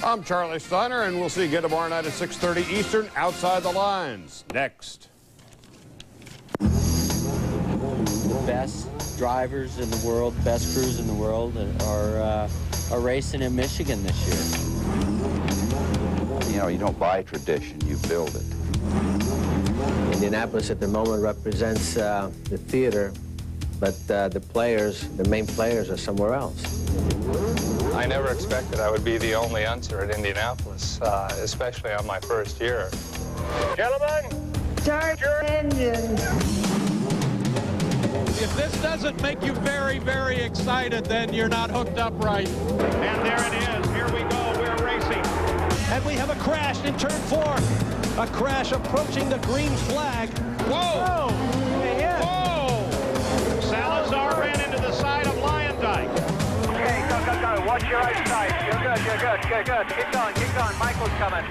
I'm Charlie Steiner, and we'll see you again tomorrow night at 6:30 Eastern, Outside the Lines. Next. The best drivers in the world, best crews in the world are racing in Michigan this year. You know, you don't buy tradition, you build it. Indianapolis at the moment represents the theater, but the main players are somewhere else. I never expected I would be the only answer at Indianapolis, especially on my first year. Gentlemen, start your engines. If this doesn't make you very, very excited, then you're not hooked up right. And there it is. Here we go. We're racing. And we have a crash in turn 4. A crash approaching the green flag. Whoa! Whoa! Salazar ran into the side of Lyondike. Okay, go. Watch your outside. You're good. Keep going. Michael's coming.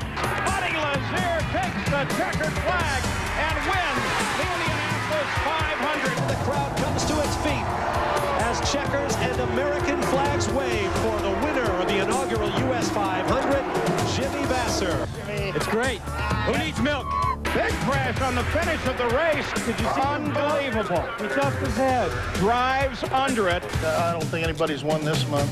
Buddy Lazier takes the checkered flag and wins the Indianapolis 500. The crowd comes to its feet as checkers and American flags wave for the winner of the inaugural US 500, Jimmy Vasser. It's great. Who needs milk? Big crash on the finish of the race. Did you see? Unbelievable. He jumped his head. Drives under it. I don't think anybody's won this month.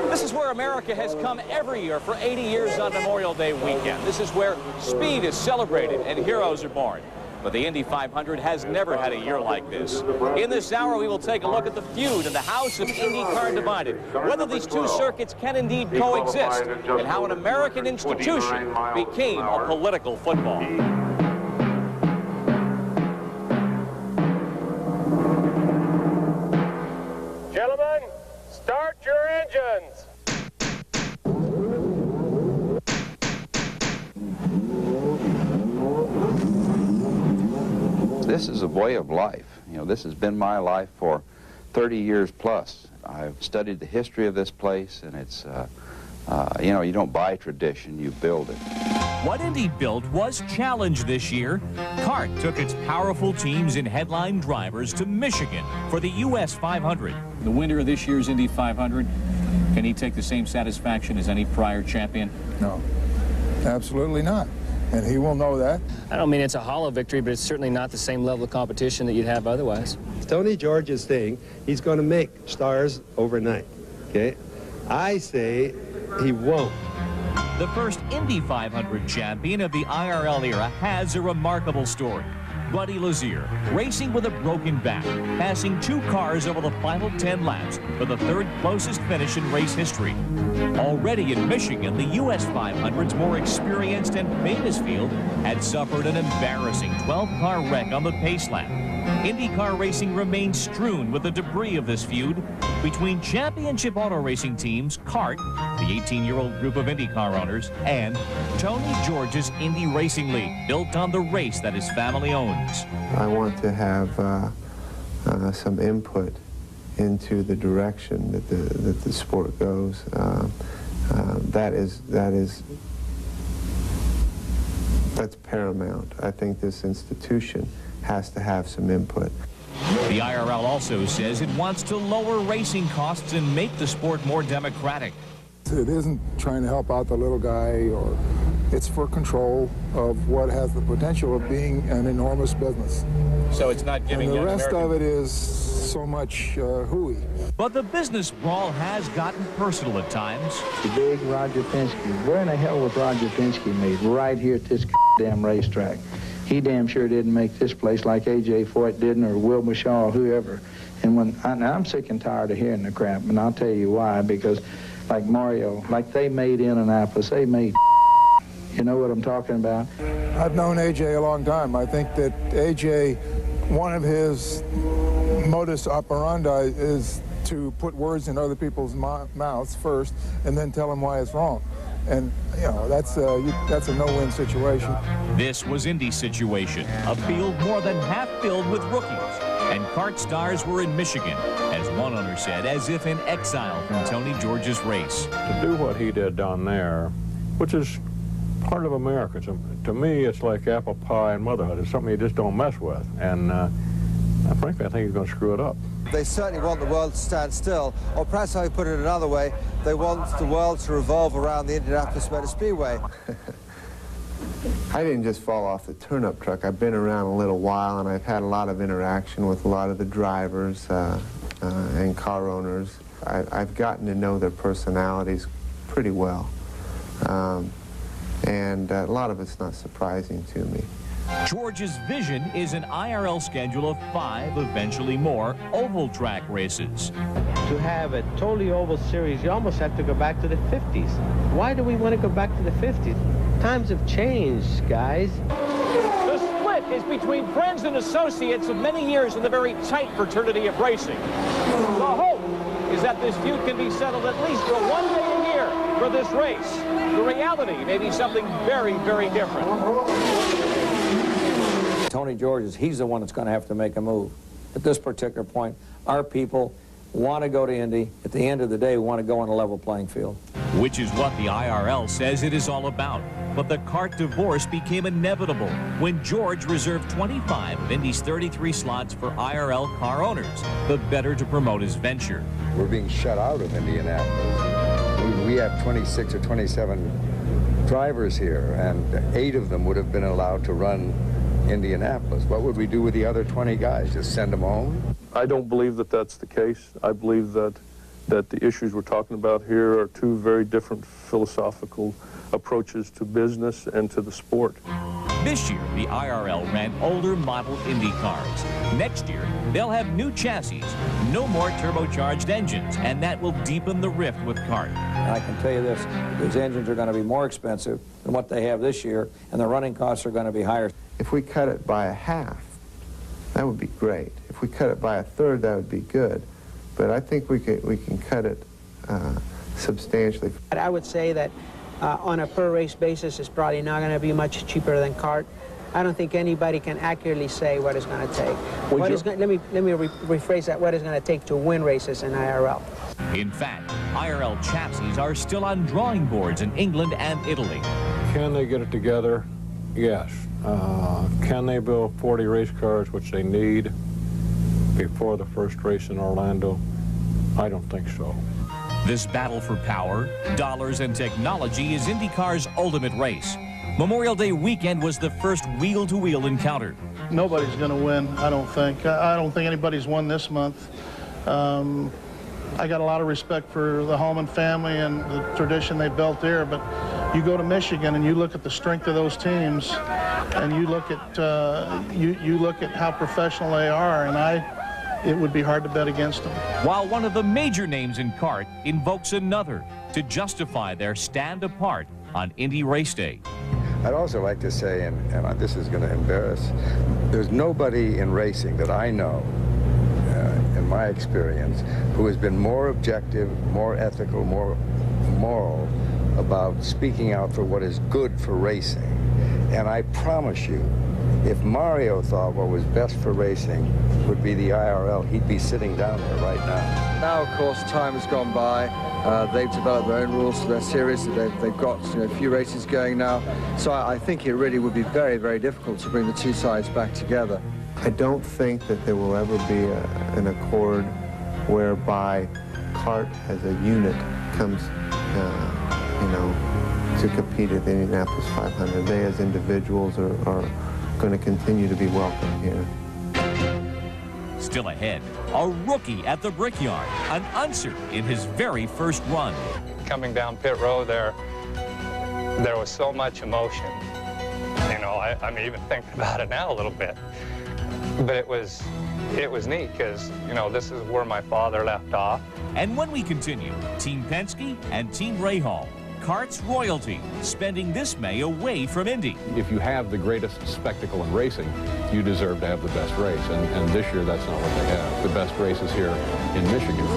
This is where America has come every year for 80 years on Memorial Day weekend. This is where speed is celebrated and heroes are born. But the Indy 500 has never had a year like this. In this hour, we will take a look at the feud in the House of IndyCar Divided, whether these two circuits can indeed coexist, and how an American institution became a political football. Gentlemen, start your engines. This is a way of life. You know, this has been my life for 30 years plus. I've studied the history of this place, and it's, you know, you don't buy tradition, you build it. What Indy built was challenged this year. CART took its powerful teams and headline drivers to Michigan for the US 500. The winner of this year's Indy 500, can he take the same satisfaction as any prior champion? No, absolutely not. And he will know that. I don't mean it's a hollow victory, but it's certainly not the same level of competition that you'd have otherwise. Tony George's thing, he's going to make stars overnight, okay? I say he won't. The first Indy 500 champion of the IRL era has a remarkable story. Buddy Lazier, racing with a broken back, passing 2 cars over the final 10 laps for the 3rd closest finish in race history. Already in Michigan, the US 500's more experienced and famous field had suffered an embarrassing 12-car wreck on the pace lap. IndyCar racing remains strewn with the debris of this feud between championship auto racing teams, CART, the 18-year-old group of IndyCar owners, and Tony George's Indy Racing League, built on the race that his family owns. I want to have some input into the direction that the sport goes. That's paramount. I think this institution has to have some input. The IRL also says it wants to lower racing costs and make the sport more democratic. It isn't trying to help out the little guy, or it's for control of what has the potential of being an enormous business. So it's not giving and the young rest American... of it is so much hooey. But the business brawl has gotten personal at times. The big Roger Penske. Where in the hell was Roger Penske made? Right here at this damn racetrack. He damn sure didn't make this place like A.J. Foyt didn't, or Wilbur Shaw, or whoever. And when I'm sick and tired of hearing the crap, and I'll tell you why, because like Mario, like they made Indianapolis, they made you know what I'm talking about? I've known A.J. a long time. I think that A.J., one of his modus operandi is to put words in other people's mouths first and then tell them why it's wrong. And, you know, that's a no-win situation. This was Indy's situation, a field more than half filled with rookies. And kart stars were in Michigan, as one owner said, as if in exile from Tony George's race. To do what he did down there, which is part of America, to me it's like apple pie and motherhood. It's something you just don't mess with, and frankly I think he's going to screw it up. They certainly want the world to stand still, or perhaps I put it another way, they want the world to revolve around the Indianapolis Motor Speedway. I didn't just fall off the turnip truck. I've been around a little while, and I've had a lot of interaction with a lot of the drivers and car owners. I've gotten to know their personalities pretty well, and a lot of it's not surprising to me. George's vision is an IRL schedule of 5, eventually more, oval track races. To have a totally oval series, you almost have to go back to the 50s. Why do we want to go back to the 50s? Times have changed, guys. The split is between friends and associates of many years in the very tight fraternity of racing. The hope is that this feud can be settled at least for one day a year for this race. The reality may be something very, very different. Tony George, he's the one that's going to have to make a move. At this particular point, our people want to go to Indy. At the end of the day, we want to go on a level playing field. Which is what the IRL says it is all about. But the kart divorce became inevitable when George reserved 25 of Indy's 33 slots for IRL car owners, the better to promote his venture. We're being shut out of Indianapolis. We have 26 or 27 drivers here, and 8 of them would have been allowed to run Indianapolis. What would we do with the other 20 guys? Just send them home? I don't believe that that's the case. I believe that the issues we're talking about here are 2 very different philosophical approaches to business and to the sport. This year, the IRL ran older model Indy cars. Next year, they'll have new chassis, no more turbocharged engines, and that will deepen the rift with kart. And I can tell you this, those engines are going to be more expensive than what they have this year, and the running costs are going to be higher. If we cut it by a half, that would be great. If we cut it by a third, that would be good. But I think we can cut it substantially. I would say that on a per race basis, it's probably not going to be much cheaper than kart. I don't think anybody can accurately say what it's going to take. Let me rephrase that. What it's going to take to win races in IRL. In fact, IRL chassis are still on drawing boards in England and Italy. Can they get it together? Yes. Can they build 40 race cars, which they need, before the first race in Orlando? I don't think so. This battle for power, dollars, and technology is IndyCar's ultimate race. Memorial Day weekend was the first wheel-to-wheel encounter. Nobody's going to win, I don't think. I don't think anybody's won this month. I got a lot of respect for the Holman family and the tradition they built there, but you go to Michigan and you look at the strength of those teams, and you look at you look at how professional they are, and it would be hard to bet against them. While one of the major names in kart invokes another to justify their stand apart on Indy Race Day. I'd also like to say, and this is going to embarrass, there's nobody in racing that I know, in my experience, who has been more objective, more ethical, more moral about speaking out for what is good for racing. And I promise you, if Mario thought what was best for racing would be the IRL, he'd be sitting down there right now. Now, of course, time has gone by. They've developed their own rules for their series. They've got a few races going now. So I think it really would be very, very difficult to bring the 2 sides back together. I don't think that there will ever be an accord whereby kart as a unit comes, to compete at the Indianapolis 500. They as individuals are going to continue to be welcome here. Still ahead, a rookie at the Brickyard, an Unser in his very first run. Coming down pit road there was so much emotion. I'm even thinking about it now a little bit. But it was neat because, this is where my father left off. And when we continue, Team Penske and Team Rahal, kart's royalty, spending this May away from Indy. If you have the greatest spectacle in racing, you deserve to have the best race. And this year, that's not what they have. The best race is here in Michigan.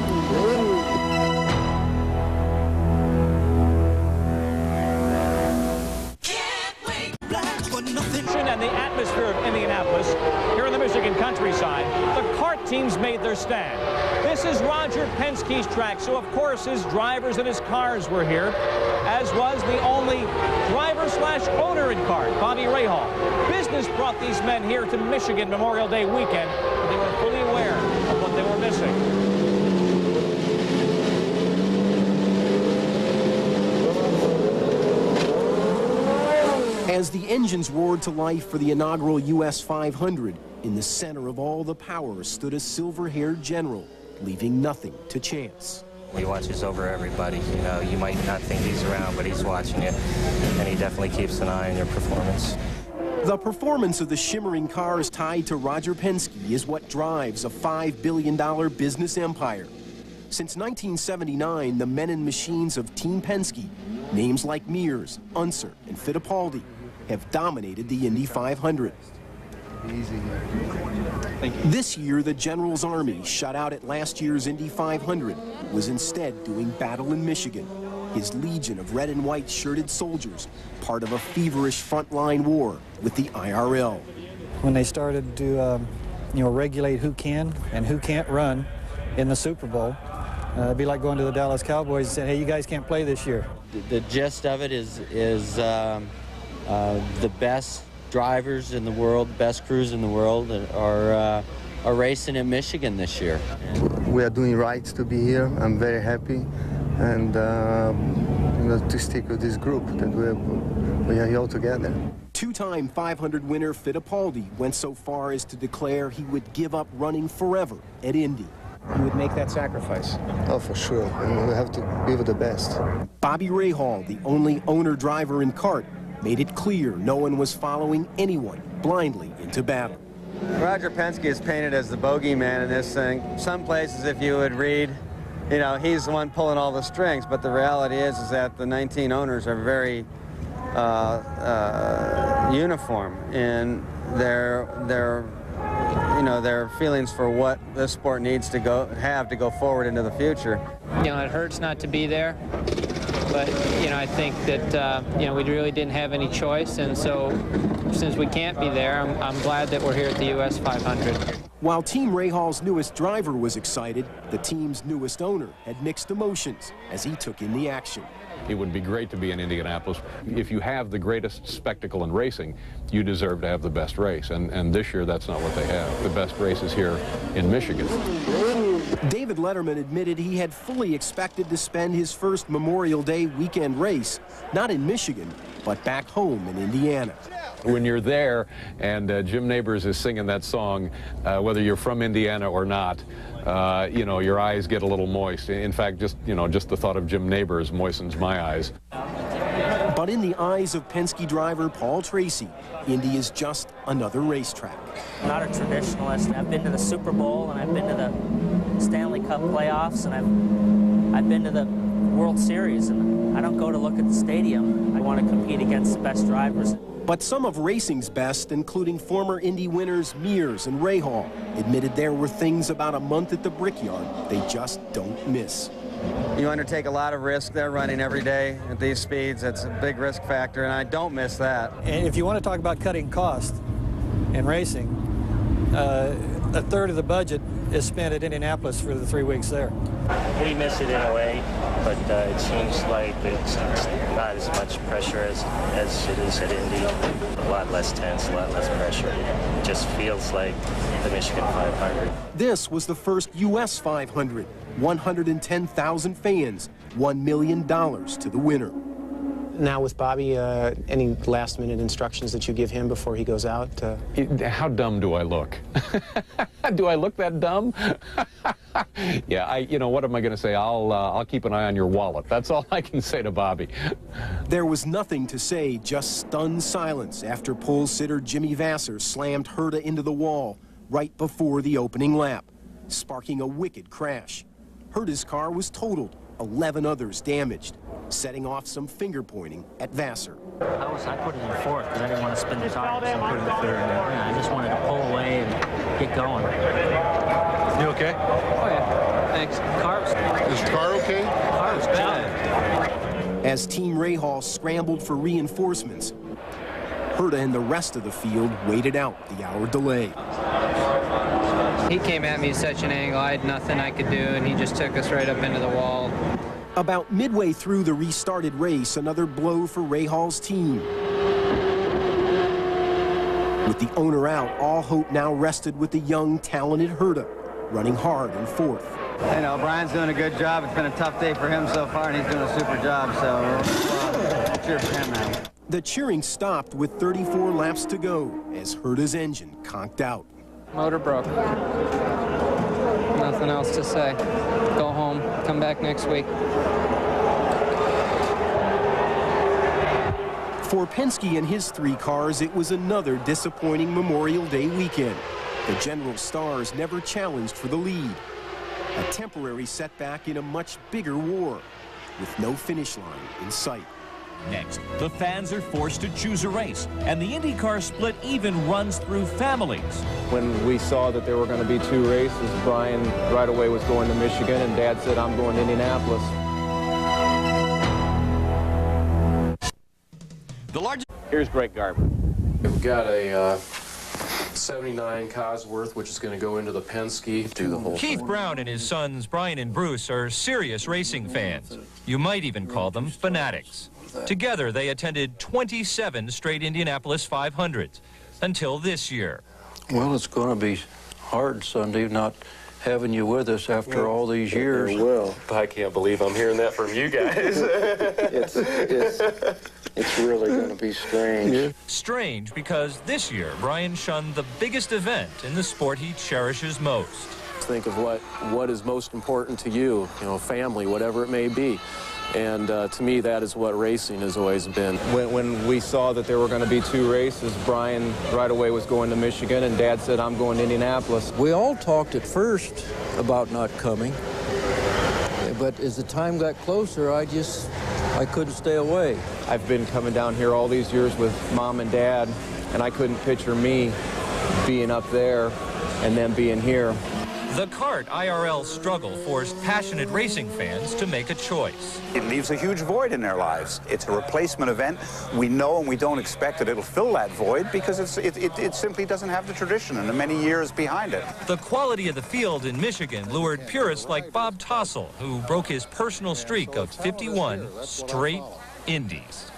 And the atmosphere of Indianapolis, here in the Michigan countryside, the kart teams made their stand. This is Roger Penske's track, so of course his drivers and his cars were here, as was the only driver/owner in CART, Bobby Rahal. Business brought these men here to Michigan Memorial Day weekend, but they were fully aware of what they were missing. As the engines roared to life for the inaugural US 500, in the center of all the power stood a silver-haired general, leaving nothing to chance. He watches over everybody. You know, you might not think he's around, but he's watching you, and he definitely keeps an eye on your performance. The performance of the shimmering cars tied to Roger Penske is what drives a $5 billion business empire. Since 1979, the men and machines of Team Penske, names like Mears, Unser, and Fittipaldi, have dominated the Indy 500. Easy. This year, the General's Army, shut out at last year's Indy 500, was instead doing battle in Michigan. His legion of red and white shirted soldiers, part of a feverish frontline war with the IRL. When they started to, regulate who can and who can't run in the Super Bowl, it'd be like going to the Dallas Cowboys and saying, hey, you guys can't play this year. The gist of it is the best drivers in the world, the best crews in the world are racing in Michigan this year. We are doing right to be here. I'm very happy, and to stick with this group that we are here all together. Two-time 500 winner Fittipaldi went so far as to declare he would give up running forever at Indy. You would make that sacrifice? Oh, for sure. We have to be with the best. Bobby Rahal, the only owner-driver in CART, made it clear no one was following anyone blindly into battle. Roger Penske is painted as the bogeyman in this thing. Some places, if you would read, he's the one pulling all the strings, but the reality is that the 19 owners are very uniform in their feelings for what this sport needs to go forward into the future. It hurts not to be there, but I think that we really didn't have any choice, and so since we can't be there, I'm glad that we're here at the US 500. While Team Rahal's newest driver was excited, the team's newest owner had mixed emotions as he took in the action. It would be great to be in Indianapolis. If you have the greatest spectacle in racing, you deserve to have the best race. And this year, that's not what they have. The best race is here in Michigan. David Letterman admitted he had fully expected to spend his first Memorial Day weekend race, not in Michigan, but back home in Indiana. When you're there and Jim Nabors is singing that song, whether you're from Indiana or not, your eyes get a little moist. In fact, just the thought of Jim Nabors moistens my eyes. But in the eyes of Penske driver Paul Tracy, Indy is just another racetrack. I'm not a traditionalist. I've been to the Super Bowl, and I've been to the Stanley Cup playoffs, and I've been to the World Series, and I don't go to look at the stadium. I want to compete against the best drivers. But some of racing's best, including former Indy winners Mears and Rahal, admitted there were things about a month at the Brickyard they just don't miss. You undertake a lot of risk there running every day at these speeds. It's a big risk factor, and I don't miss that. And if you want to talk about cutting costs in racing, a third of the budget is spent at Indianapolis for the 3 weeks there. We miss it in a way, but it seems like it's not as much pressure as it is at Indy. A lot less tense, a lot less pressure. It just feels like the Michigan 500. This was the first U.S. 500. 110,000 fans, $1 million to the winner. Now with Bobby, any last-minute instructions that you give him before he goes out? How dumb do I look? Do I look that dumb? Yeah, what am I going to say? I'll keep an eye on your wallet. That's all I can say to Bobby. There was nothing to say, just stunned silence after pole sitter Jimmy Vasser slammed Herta into the wall right before the opening lap, sparking a wicked crash. Herta's car was totaled, 11 others damaged, setting off some finger-pointing at Vasser. I put it in fourth because I didn't want to spin the tires. So I put it in third. I just wanted to pull away and get going. You okay? Oh, yeah. Thanks. Is the car okay? The car was bad. As Team Rahal scrambled for reinforcements, Herta and the rest of the field waited out the hour delay. He came at me at such an angle, I had nothing I could do, and he just took us right up into the wall. About midway through the restarted race, another blow for Ray Hall's team. With the owner out, all hope now rested with the young, talented Herta, running hard in fourth. You know, Brian's doing a good job. It's been a tough day for him so far, and he's doing a super job, so cheer for him now. The cheering stopped with 34 laps to go as Herta's engine conked out. Motor broke. Nothing else to say. Go home, come back next week. For Penske and his 3 cars, it was another disappointing Memorial Day weekend. The General Stars never challenged for the lead. A temporary setback in a much bigger war, with no finish line in sight. Next, the fans are forced to choose a race, and the IndyCar split even runs through families. When we saw that there were going to be 2 races, Brian right away was going to Michigan, and Dad said, I'm going to Indianapolis. Here's Greg Garber. We've got a 79 Cosworth, which is going to go into the Penske. Do the whole Keith Brown and his sons Brian and Bruce are serious racing fans. You might even call them fanatics. Together, they attended 27 straight Indianapolis 500s until this year. Well, it's going to be hard Sunday not having you with us after all these years. Well, I can't believe I'm hearing that from you guys. It's really going to be strange. Yeah. Strange because this year, Brian shunned the biggest event in the sport he cherishes most. Think of what is most important to you, family, whatever it may be. And to me, that is what racing has always been. When we saw that there were going to be 2 races, Brian right away was going to Michigan, and Dad said, I'm going to Indianapolis. We all talked at first about not coming, but as the time got closer, I couldn't stay away. I've been coming down here all these years with Mom and Dad, and I couldn't picture me being up there and then being here. The CART IRL struggle forced passionate racing fans to make a choice. It leaves a huge void in their lives. It's a replacement event. We know and we don't expect that it'll fill that void because it simply doesn't have the tradition and the many years behind it. The quality of the field in Michigan lured purists like Bob Tossell, who broke his personal streak of 51 straight Indies.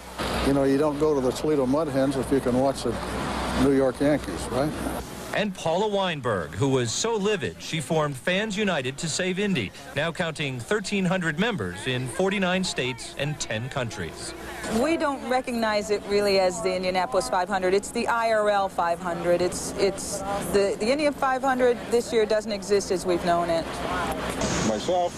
You know, you don't go to the Toledo Mud Hens if you can watch the New York Yankees, right? And Paula Weinberg, who was so livid she formed Fans United to Save Indy, now counting 1,300 members in 49 states and 10 countries. We don't recognize it really as the Indianapolis 500. It's the IRL 500. It's the Indian 500 this year doesn't exist as we've known it. Myself,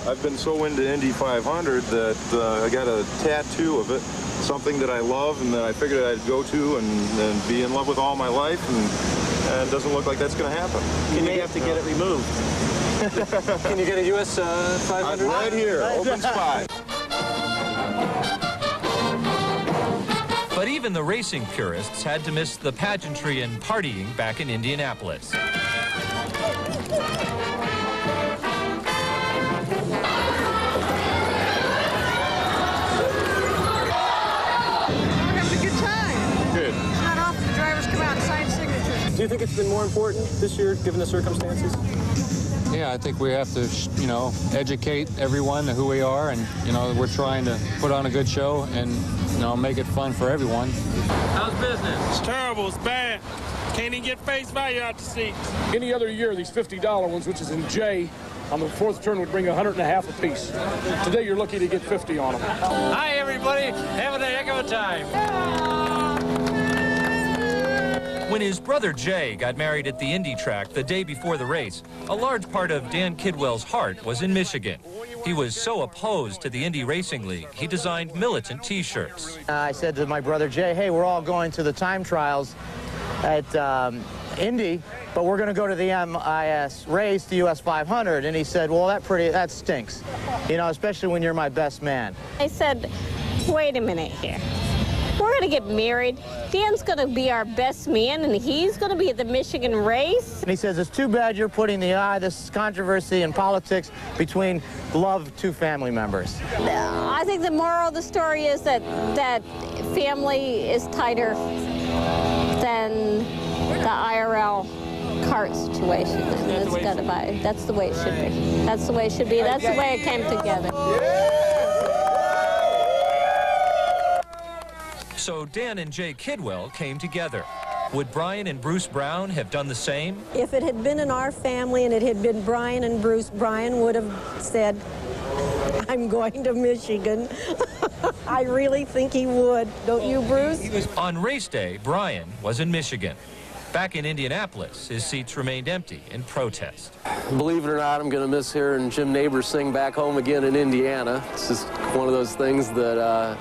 I've been so into Indy 500 that I got a tattoo of it, something that I love and that I figured I'd go to and be in love with all my life, and it doesn't look like that's going to happen. You may have to get it removed. Can you get a US 500? Right here, open spot. But even the racing purists had to miss the pageantry and partying back in Indianapolis. Do you think it's been more important this year, given the circumstances? Yeah, I think we have to, educate everyone to who we are, and, we're trying to put on a good show and, make it fun for everyone. How's business? It's terrible. It's bad. Can't even get face value out the seats. Any other year, these $50 ones, which is in J, on the 4th turn would bring $150 a piece. Today, you're lucky to get 50 on them. Hi, everybody. Having a heck of a time. When his brother Jay got married at the Indy track the day before the race, a large part of Dan Kidwell's heart was in Michigan. He was so opposed to the Indy Racing League, he designed militant T-shirts. I said to my brother Jay, hey, we're all going to the time trials at Indy, but we're going to go to the MIS race, the US 500. And he said, well, that stinks, especially when you're my best man. I said, wait a minute here. We're going to get married. Dan's going to be our best man, and he's going to be at the Michigan race. And he says, it's too bad you're putting this controversy and politics between loved 2 family members. I think the moral of the story is that family is tighter than the IRL cart situation. And it's got to buy. That's the way it should be. That's the way it should be. That's the way it came together. So Dan and Jay Kidwell came together. Would Brian and Bruce Brown have done the same? If it had been in our family and it had been Brian and Bruce, Brian would have said, I'm going to Michigan. I really think he would. Don't you, Bruce? On race day, Brian was in Michigan. Back in Indianapolis, his seats remained empty in protest. Believe it or not, I'm going to miss hearing Jim Neighbors sing Back Home Again in Indiana. It's just one of those things that,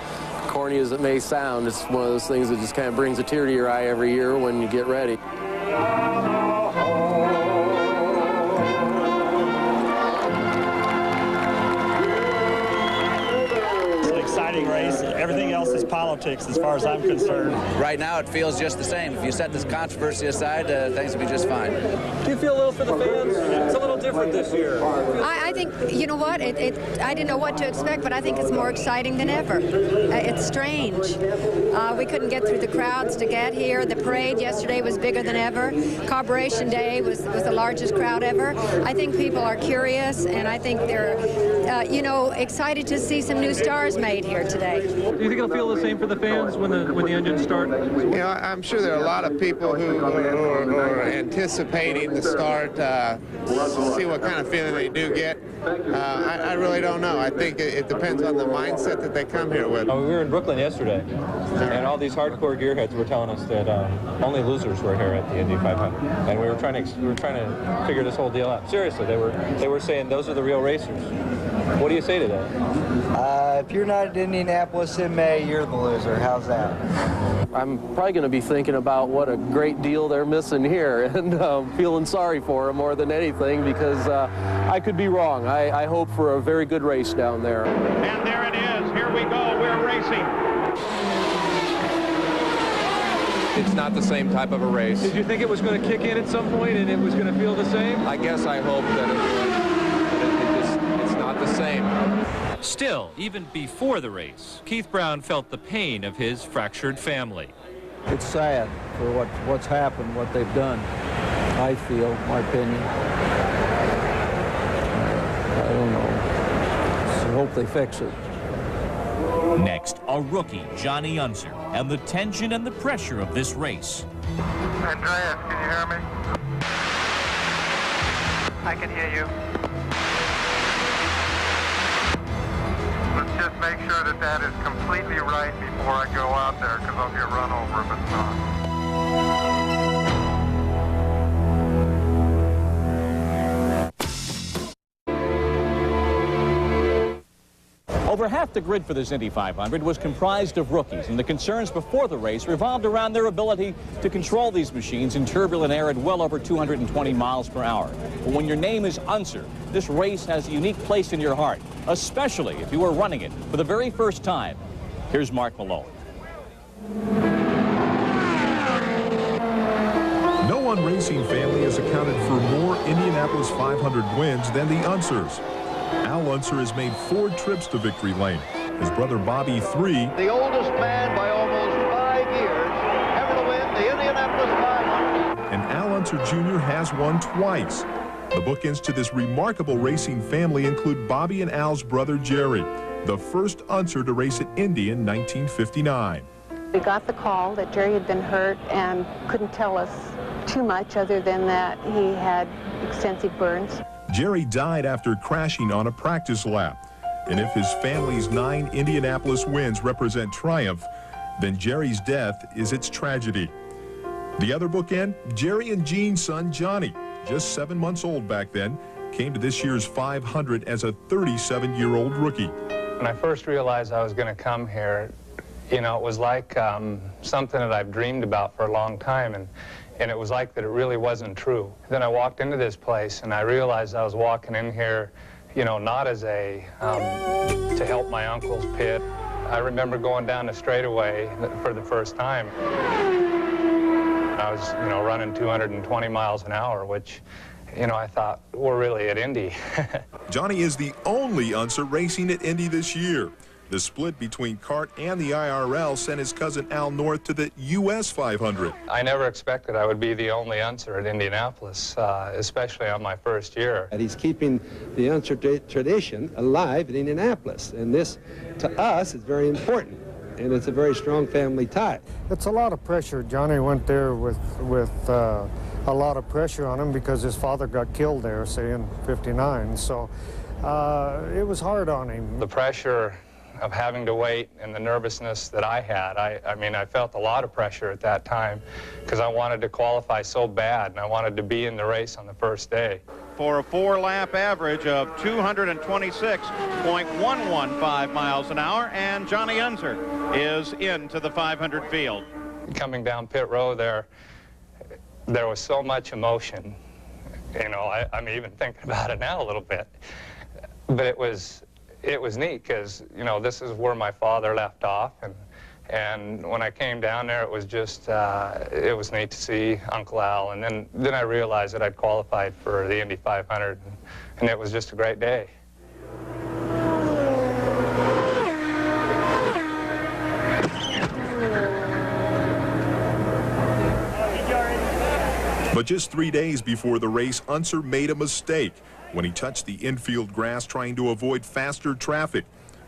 corny as it may sound, it's one of those things that just kind of brings a tear to your eye every year when you get ready. Exciting race. Everything else is politics as far as I'm concerned. Right now it feels just the same. If you set this controversy aside, things will be just fine. Do you feel a little for the fans? It's a little different this year. I think, you know what, I didn't know what to expect, but I think it's more exciting than ever. It's strange. We couldn't get through the crowds to get here. The parade yesterday was bigger than ever. Corporation Day was the largest crowd ever. I think people are curious, and I think they're, excited to see some new stars made here today. Do you think it'll feel the same for the fans when the engines start? You know, I'm sure there are a lot of people who are anticipating the start, see what kind of feeling they do get. I really don't know. I think it depends on the mindset that they come here with. We were in Brooklyn yesterday, and all these hardcore gearheads were telling us that only losers were here at the Indy 500, and we were trying to figure this whole deal out. Seriously, they were saying those are the real racers. What do you say to that? If you're not at Indianapolis in May, you're the loser. How's that? I'm probably going to be thinking about what a great deal they're missing here and feeling sorry for them more than anything, because I could be wrong. I hope for a very good race down there. And there it is. Here we go. We're racing. It's not the same type of a race. Did you think it was going to kick in at some point and it was going to feel the same? I guess I hope that it would. It's not the same. Still, even before the race, Keith Brown felt the pain of his fractured family. It's sad for what's happened, what they've done, I feel, my opinion. I don't know. So hope they fix it. Next, a rookie, Johnny Unser, and the tension and the pressure of this race. Andreas, can you hear me? I can hear you. Let's just make sure that is completely right before I go out there, because I'll get run over if it's not. Over half the grid for this Indy 500 was comprised of rookies, and the concerns before the race revolved around their ability to control these machines in turbulent air at well over 220 miles per hour. But when your name is Unser, this race has a unique place in your heart, especially if you are running it for the very first time. Here's Mark Malone. No one racing family has accounted for more Indianapolis 500 wins than the Unsers. Al Unser has made 4 trips to victory lane. His brother Bobby 3. The oldest man by almost 5 years ever to win the Indianapolis 500. And Al Unser Jr. has won twice. The bookends to this remarkable racing family include Bobby and Al's brother Jerry, the first Unser to race at Indy in 1959. We got the call that Jerry had been hurt and couldn't tell us too much other than that he had extensive burns. Jerry died after crashing on a practice lap. And if his family's 9 Indianapolis wins represent triumph, then Jerry's death is its tragedy. The other bookend, Jerry and Jean's son Johnny, just 7 months old back then, came to this year's 500 as a 37-year-old rookie. When I first realized I was going to come here, you know, it was like something that I've dreamed about for a long time, and it was like that it really wasn't true. Then I walked into this place and I realized I was walking in here, you know, not as a, to help my uncle's pit. I remember going down the straightaway for the first time. I was, you know, running 220 miles an hour, which, you know, I thought, we're really at Indy. Johnny is the only Unser racing at Indy this year. The split between CART and the IRL sent his cousin Al north to the US 500. I never expected I would be the only unser at Indianapolis, especially on my first year. And he's keeping the unser tradition alive in Indianapolis, and this, to us, is very important, and it's a very strong family tie. It's a lot of pressure. Johnny went there with a lot of pressure on him because his father got killed there, say, in '59, so it was hard on him. The pressure of having to wait and the nervousness that I had, I mean, I felt a lot of pressure at that time because I wanted to qualify so bad and I wanted to be in the race on the first day. For a 4-lap average of 226.115 miles an hour, and Johnny Unser is into the 500 field. Coming down pit road there was so much emotion. You know, I'm even thinking about it now a little bit. But it was neat because, you know, this is where my father left off, and when I came down there, it was just, it was neat to see Uncle Al, and then I realized that I'd qualified for the Indy 500, and it was just a great day. But just 3 days before the race, Unser made a mistake when he touched the infield grass trying to avoid faster traffic.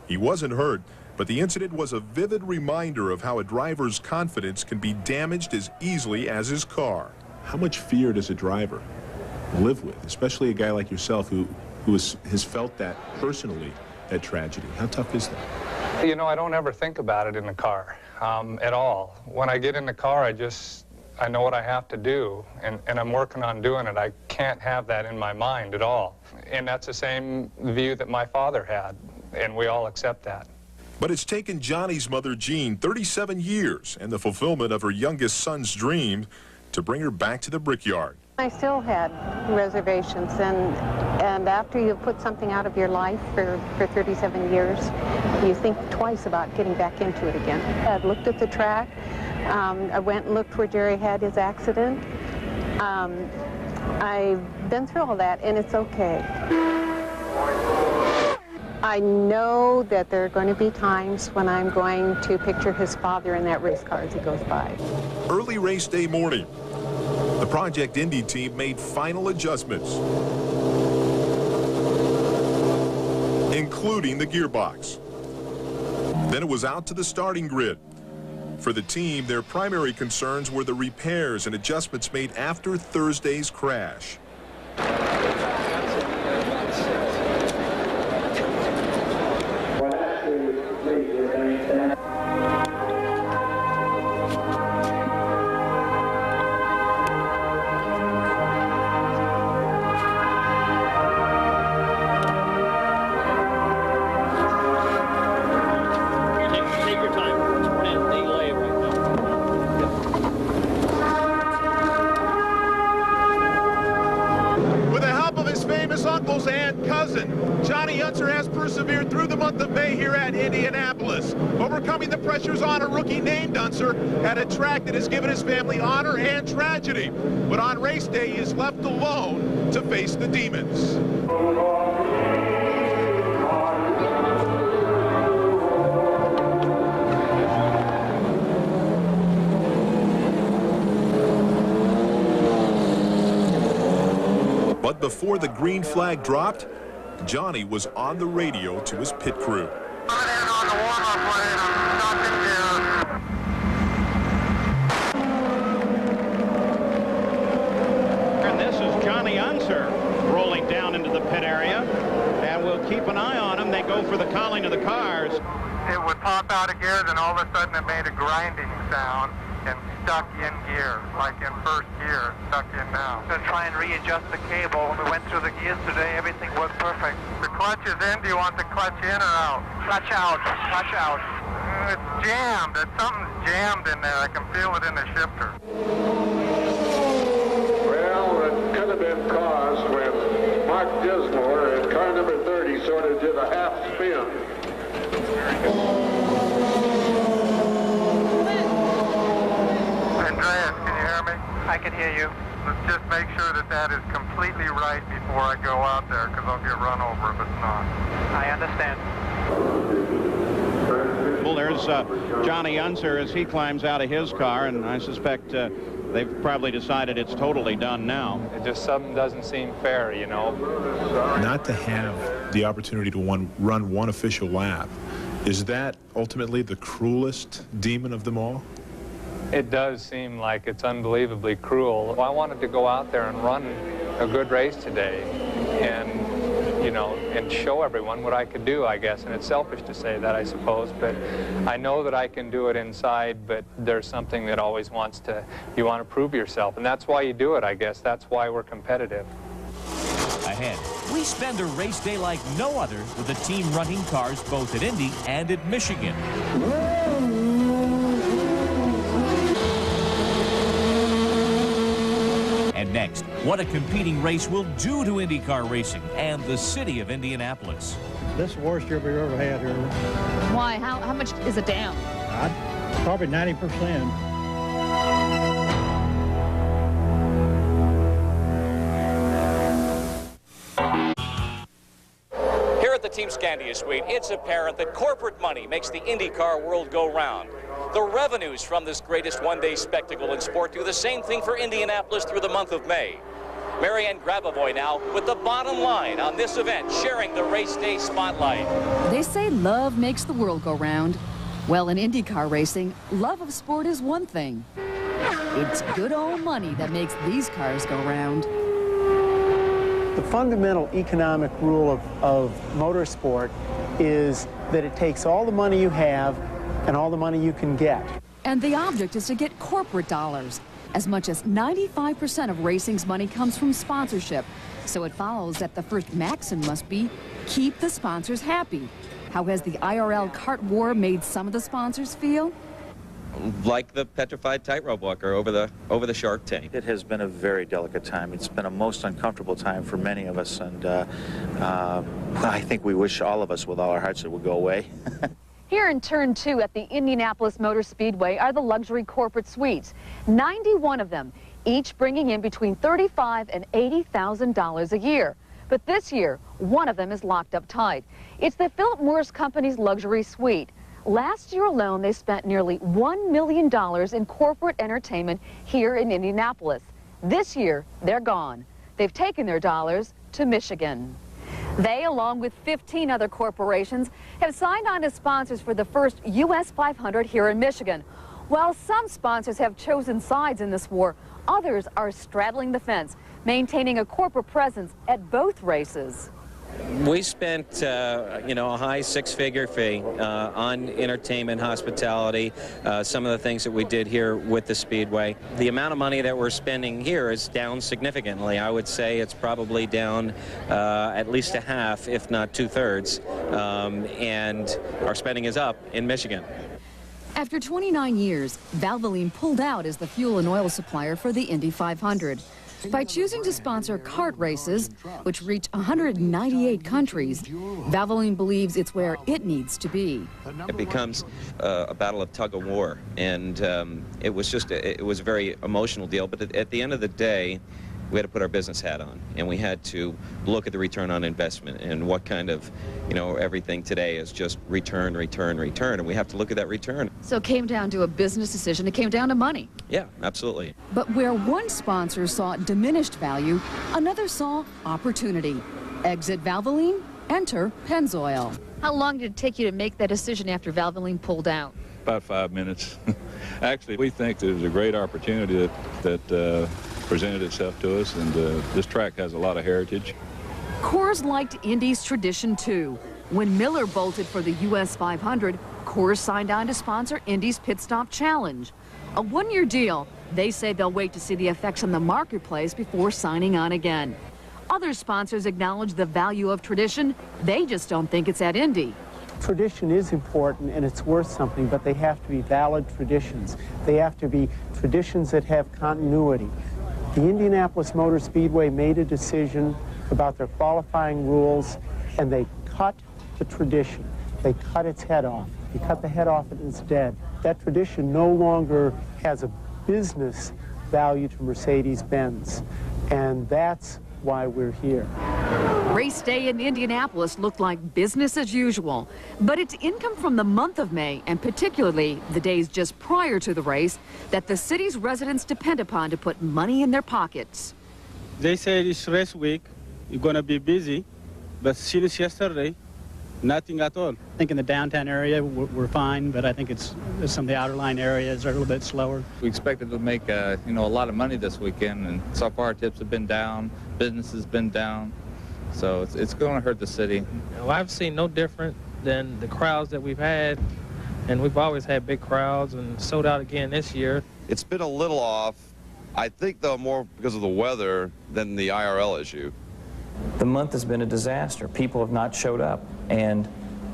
He wasn't hurt, but the incident was a vivid reminder of how a driver's confidence can be damaged as easily as his car. How much fear does a driver live with, especially a guy like yourself who has felt that personally, that tragedy? How tough is that? You know, I don't ever think about it in the car at all. When I get in the car, I know what I have to do, and I'm working on doing it. I can't have that in my mind at all. And that's the same view that my father had, and we all accept that. But it's taken Johnny's mother, Jean, 37 years and the fulfillment of her youngest son's dream to bring her back to the Brickyard. I still had reservations, and after you've put something out of your life for 37 years, you think twice about getting back into it again. I looked at the track. I went and looked where Jerry had his accident. I've been through all that, and it's okay. I know that there are going to be times when I'm going to picture his father in that race car as he goes by. Early race day morning, the Project Indy team made final adjustments, including the gearbox. Then it was out to the starting grid. For the team, their primary concerns were the repairs and adjustments made after Thursday's crash. Uncles and cousin, Johnny Unser has persevered through the month of May here at Indianapolis, overcoming the pressures on a rookie named Unser at a track that has given his family honor and tragedy. But on race day, he is left alone to face the demons. But before the green flag dropped, Johnny was on the radio to his pit crew. And this is Johnny Unser rolling down into the pit area, and we'll keep an eye on him. They go for the calling of the cars. It would pop out of gear, then all of a sudden it made a grinding sound and stuck in gear, like in first gear, stuck in now. To try and readjust the cable. When we went through the gears today, everything was perfect. The clutch is in. Do you want the clutch in or out? Clutch out. Clutch out. It's jammed. Something's jammed in there. I can feel it in the shifter. Well, it could have been caused when Mark Dismore at car number 30 sort of did a half spin. Andreas, can you hear me? I can hear you. Let's just make sure that that is completely right before I go out there, because I'll get run over if it's not. I understand. possible. There's Johnny Unser as he climbs out of his car, and I suspect they've probably decided it's totally done now. It just something doesn't seem fair, you know. Not to have the opportunity to run one official lap, is that ultimately the cruelest demon of them all? It does seem like it's unbelievably cruel. I wanted to go out there and run a good race today and, you know, and show everyone what I could do, I guess. And it's selfish to say that, I suppose, but I know that I can do it inside, but there's something that always wants to, you want to prove yourself. And that's why you do it, I guess. That's why we're competitive. Ahead, we spend a race day like no other with the team running cars both at Indy and at Michigan. And next, what a competing race will do to IndyCar racing and the city of Indianapolis. This is the worst year we've ever had here. Why? How much is it down? Probably 90%. Here at the Team Scandia Suite, it's apparent that corporate money makes the IndyCar world go round. The revenues from this greatest one-day spectacle in sport do the same thing for Indianapolis through the month of May. Marianne Grabavoy now with the bottom line on this event, sharing the race day spotlight. They say love makes the world go round. Well, in IndyCar racing, love of sport is one thing. It's good old money that makes these cars go round. The fundamental economic rule of motorsport is that it takes all the money you have and all the money you can get. And the object is to get corporate dollars. As much as 95% of racing's money comes from sponsorship. So it follows that the first maxim must be, keep the sponsors happy. How has the IRL kart war made some of the sponsors feel? Like the petrified tightrope walker over the shark tank. It has been a very delicate time. It's been a most uncomfortable time for many of us, and I think we wish all of us with all our hearts it would go away. Here in Turn 2 at the Indianapolis Motor Speedway are the luxury corporate suites, 91 of them, each bringing in between $35,000 and $80,000 a year. But this year, one of them is locked up tight. It's the Philip Morris Company's luxury suite. Last year alone, they spent nearly $1 million in corporate entertainment here in Indianapolis. This year, they're gone. They've taken their dollars to Michigan. They, along with 15 other corporations, have signed on as sponsors for the first US 500 here in Michigan. While some sponsors have chosen sides in this war, others are straddling the fence, maintaining a corporate presence at both races. We spent, you know, a high six-figure fee on entertainment, hospitality, some of the things that we did here with the Speedway. The amount of money that we're spending here is down significantly. I would say it's probably down at least a half, if not two-thirds, and our spending is up in Michigan. After 29 years, Valvoline pulled out as the fuel and oil supplier for the Indy 500. By choosing to sponsor kart races, which reach 198 countries, Valvoline believes it's where it needs to be. It becomes a battle of tug of war, and it was a very emotional deal, but at the end of the day, we had to put our business hat on, and we had to look at the return on investment and what kind of, you know, everything today is just return, return, return, and we have to look at that return. So it came down to a business decision. It came down to money. Yeah, absolutely. But where one sponsor saw diminished value, another saw opportunity. Exit Valvoline, enter Pennzoil. How long did it take you to make that decision after Valvoline pulled out? About 5 minutes. Actually, we think there's a great opportunity that presented itself to us, and this track has a lot of heritage. Coors liked Indy's tradition too. When Miller bolted for the US 500, Coors signed on to sponsor Indy's Pit Stop Challenge. A one-year deal. They say they'll wait to see the effects on the marketplace before signing on again. Other sponsors acknowledge the value of tradition. They just don't think it's at Indy. Tradition is important and it's worth something, but they have to be valid traditions. They have to be traditions that have continuity. The Indianapolis Motor Speedway made a decision about their qualifying rules, and they cut the tradition. They cut its head off. They cut the head off and it's dead. That tradition no longer has a business value to Mercedes-Benz, and that's why we're here. Race day in Indianapolis looked like business as usual, but it's income from the month of May, and particularly the days just prior to the race, that the city's residents depend upon to put money in their pockets. They say this race week, you're going to be busy, but since yesterday, nothing at all. I think in the downtown area, we're fine, but I think it's some of the outer line areas are a little bit slower. We expected to make, a lot of money this weekend, and so far tips have been down, business has been down, so it's going to hurt the city. Well, I've seen no different than the crowds that we've had, and we've always had big crowds and sold out again this year. It's been a little off, I think, though, more because of the weather than the IRL issue. The month has been a disaster. People have not showed up, and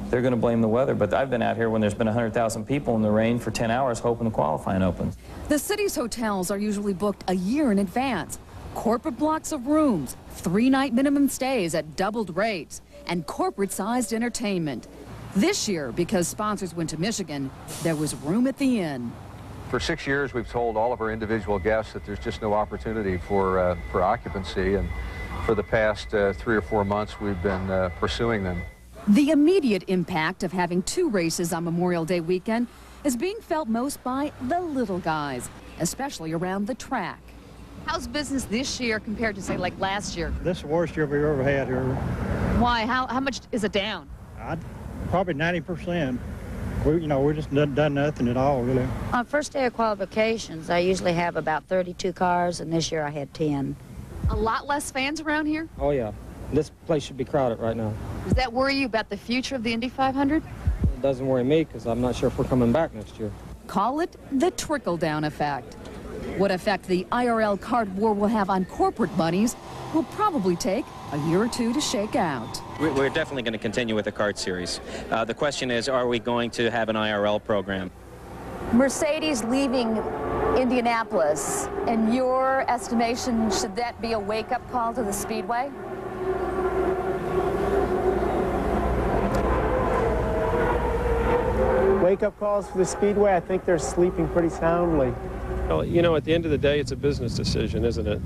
they're going to blame the weather. But I've been out here when there's been 100,000 people in the rain for 10 hours hoping the qualifying opens. The city's hotels are usually booked a year in advance. Corporate blocks of rooms, 3-night minimum stays at doubled rates, and corporate-sized entertainment. This year, because sponsors went to Michigan, there was room at the inn. For 6 years, we've told all of our individual guests that there's just no opportunity for occupancy, and for the past 3 or 4 months, we've been pursuing them. The immediate impact of having 2 races on Memorial Day weekend is being felt most by the little guys, especially around the track. How's business this year compared to, say, like last year? This is the worst year we've ever had here. Why? How much is it down? Probably 90%. We just done nothing at all, really. On first day of qualifications, I usually have about 32 cars, and this year I had 10. A lot less fans around here? Oh, yeah. This place should be crowded right now. Does that worry you about the future of the Indy 500? It doesn't worry me because I'm not sure if we're coming back next year. Call it the trickle-down effect. What effect the IRL card war will have on corporate monies will probably take a year or 2 to shake out. We're definitely going to continue with the kart series. The question is, are we going to have an IRL program? Mercedes leaving Indianapolis, in your estimation, should that be a wake-up call to the Speedway? Wake-up calls for the Speedway, I think they're sleeping pretty soundly. Well, at the end of the day, it's a business decision, isn't it?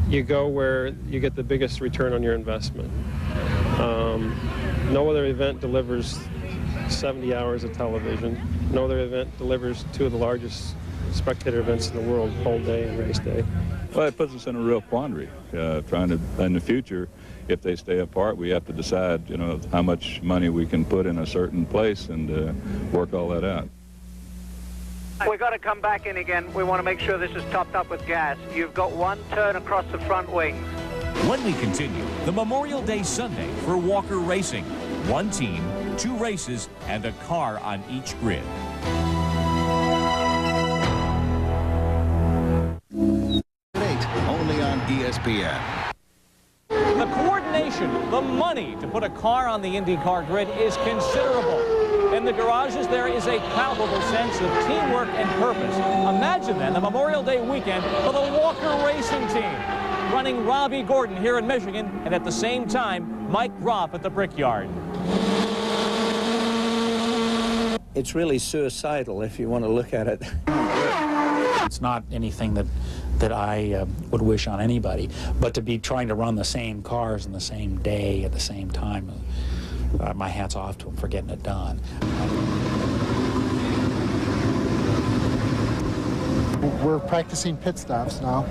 You go where you get the biggest return on your investment. No other event delivers 70 hours of television. No other event delivers 2 of the largest spectator events in the world, whole day and race day. Well, it puts us in a real quandary, trying to, in the future, if they stay apart, we have to decide, how much money we can put in a certain place and work all that out. We've got to come back in again. We want to make sure this is topped up with gas. You've got 1 turn across the front wing. When we continue, the Memorial Day Sunday for Walker Racing. 1 team, 2 races, and a car on each grid. Only on ESPN. The coordination, the money to put a car on the IndyCar grid is considerable. In the garages, there is a palpable sense of teamwork and purpose. Imagine then the Memorial Day weekend for the Walker Racing team, running Robbie Gordon here in Michigan, and at the same time, Mike Groff at the Brickyard. It's really suicidal if you want to look at it. It's not anything that I would wish on anybody, but to be trying to run the same cars in the same day at the same time, my hat's off to them for getting it done. We're practicing pit stops now.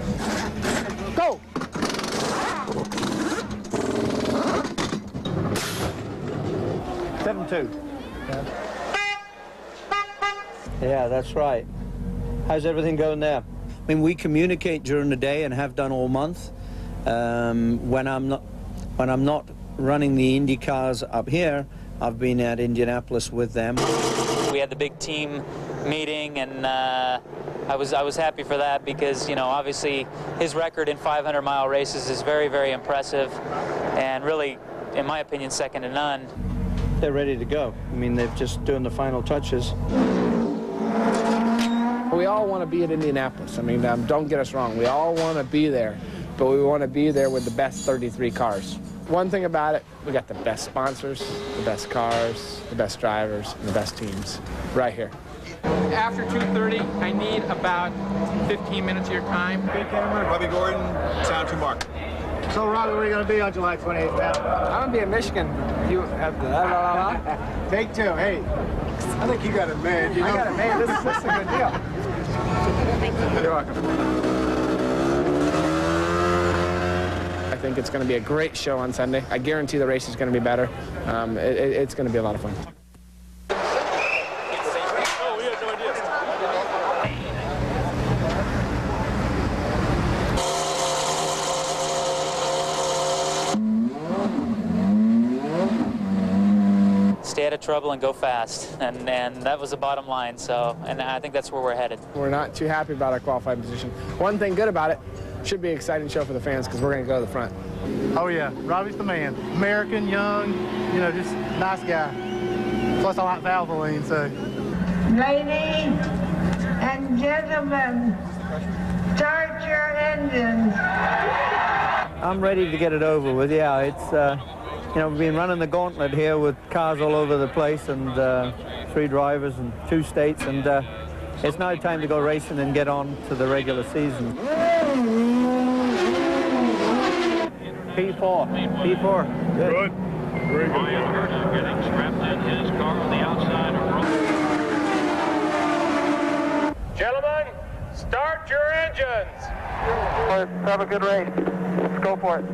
Go! Yeah, that's right. How's everything going there? I mean, we communicate during the day and have done all month. When I'm not running the Indy cars up here, I've been at Indianapolis with them. We had the big team meeting, and I was happy for that because, obviously his record in 500-mile races is very, very impressive and really, in my opinion, second to none. They're ready to go. I mean, they're just doing the final touches. We all want to be at Indianapolis. I mean, don't get us wrong. We all want to be there, but we want to be there with the best 33 cars. One thing about it, we got the best sponsors, the best cars, the best drivers, and the best teams right here. After 2:30, I need about 15 minutes of your time. Big camera, Robbie Gordon, sound to Mark. So, Robbie, where are you going to be on July 28th, man? I'm going to be in Michigan. You have the Take two. Hey, I think you got it made. You know? I got it made. This is a good deal. You're welcome. I think it's going to be a great show on Sunday. I guarantee the race is going to be better. It's going to be a lot of fun. Stay out of trouble and go fast, and that was the bottom line. So, and I think that's where we're headed. We're not too happy about our qualifying position. One thing good about it, should be an exciting show for the fans because we're going to go to the front. Oh, yeah. Robbie's the man. American, young, you know, just nice guy. Plus, I like Valvoline, so. Ladies and gentlemen, start your engines. I'm ready to get it over with. Yeah, it's, you know, we've been running the gauntlet here with cars all over the place and 3 drivers and 2 states, and it's now time to go racing and get on to the regular season. P4. Good. Very good. Ryan Hurst getting strapped in his car on the outside of row. Gentlemen, start your engines. Let's have a good race. Let's go for it.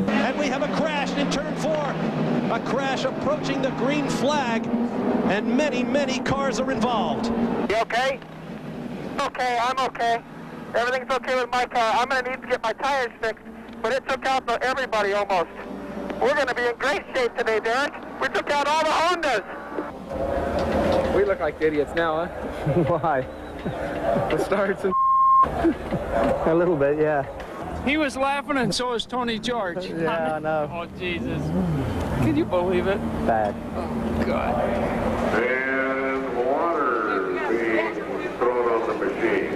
And we have a crash in turn 4. A crash approaching the green flag, and many, many cars are involved. You okay? Okay, I'm okay. Everything's okay with my car. I'm going to need to get my tires fixed, but it took out everybody almost. We're going to be in great shape today, Derek. We took out all the Hondas. We look like idiots now, huh? Why? The starts and a little bit, yeah. He was laughing, and so was Tony George. Yeah, I know. Oh, Jesus. Can you believe it? Bad. Oh, God. And water being thrown on the machine.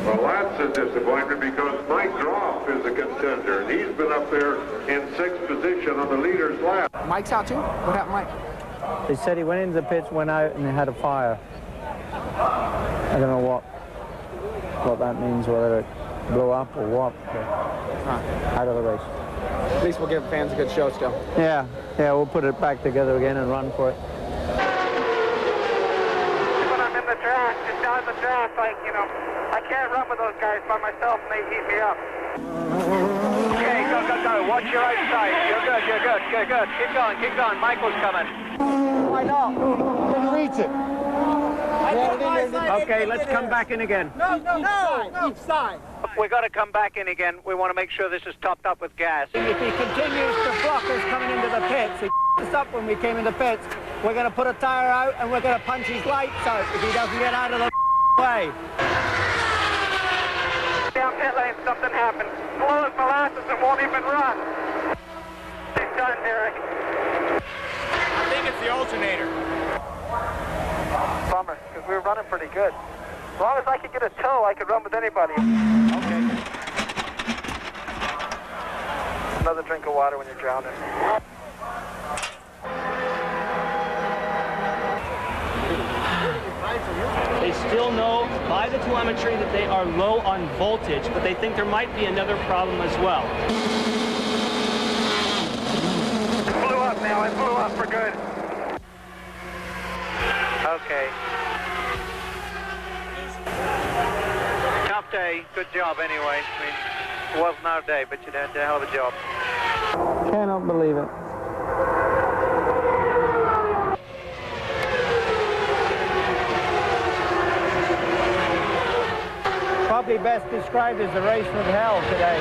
Well, that's a disappointment because Mike Groff is a contender, and he's been up there in 6th position on the leader's lap. Mike's out, too? What happened, Mike? They said he went into the pits, went out, and they had a fire. I don't know what that means, whether it blew up or what. Out of the race. At least we'll give fans a good show still. Yeah, we'll put it back together again and run for it. When I'm in the draft, just down the draft, I can't run with those guys by myself and they heat me up. Okay, go. Watch your outside. You're good. Keep going. Michael's coming. Why not? Didn't reach it. Okay, let's come back in again. No, each side. We got to come back in again. We want to make sure this is topped up with gas. If he continues to block us coming into the pits, he us up when we came in the pits, we're going to put a tire out and we're going to punch his lights out if he doesn't get out of the way. Down pit lane, something happened. Blows molasses and won't even run. It's done, Derek. I think it's the alternator. Bummer, because we were running pretty good. As long as I could get a tow, I could run with anybody. Okay. Another drink of water when you're drowning. They still know by the telemetry that they are low on voltage, but they think there might be another problem as well. It blew up now. It blew up for good. Okay. Tough day. Good job anyway. I mean, it wasn't our day, but you did a hell of a job. Cannot believe it. Probably best described as the race with hell today.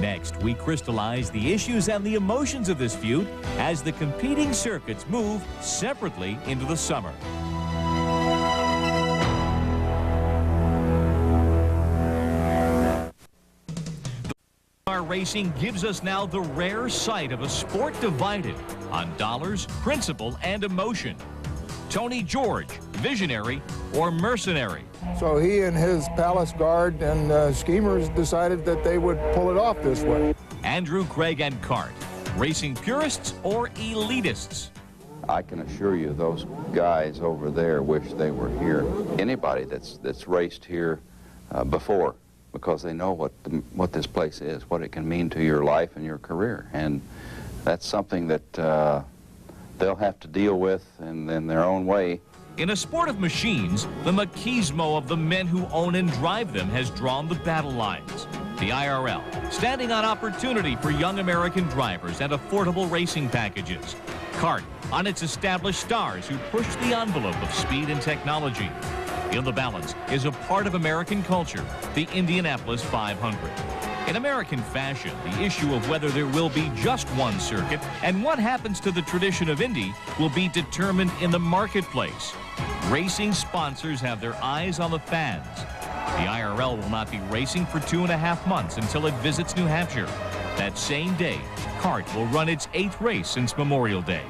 Next, we crystallize the issues and the emotions of this feud as the competing circuits move separately into the summer. Car racing gives us now the rare sight of a sport divided on dollars, principle, and emotion. Tony George, visionary or mercenary? So he and his palace guard and schemers decided that they would pull it off this way. Andrew, Craig, and Cart, racing purists or elitists? I can assure you those guys over there wish they were here. Anybody that's raced here before, because they know what this place is, what it can mean to your life and your career. And that's something that they'll have to deal with in their own way. In a sport of machines, the machismo of the men who own and drive them has drawn the battle lines. The IRL, standing on opportunity for young American drivers and affordable racing packages. CART, on its established stars who push the envelope of speed and technology. In the balance is a part of American culture, the Indianapolis 500. In American fashion, the issue of whether there will be just one circuit and what happens to the tradition of Indy will be determined in the marketplace. Racing sponsors have their eyes on the fans. The IRL will not be racing for 2.5 months until it visits New Hampshire. That same day, CART will run its 8th race since Memorial Day.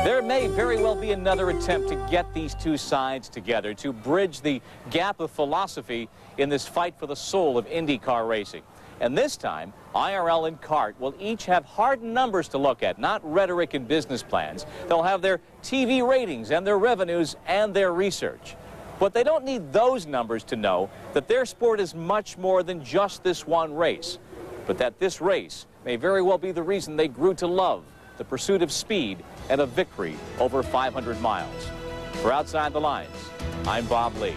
There may very well be another attempt to get these two sides together, to bridge the gap of philosophy in this fight for the soul of IndyCar racing. And this time, IRL and CART will each have hard numbers to look at, not rhetoric and business plans. They'll have their TV ratings and their revenues and their research. But they don't need those numbers to know that their sport is much more than just this one race, but that this race may very well be the reason they grew to love the pursuit of speed and a victory over 500 miles. For Outside the Lines, I'm Bob Lee.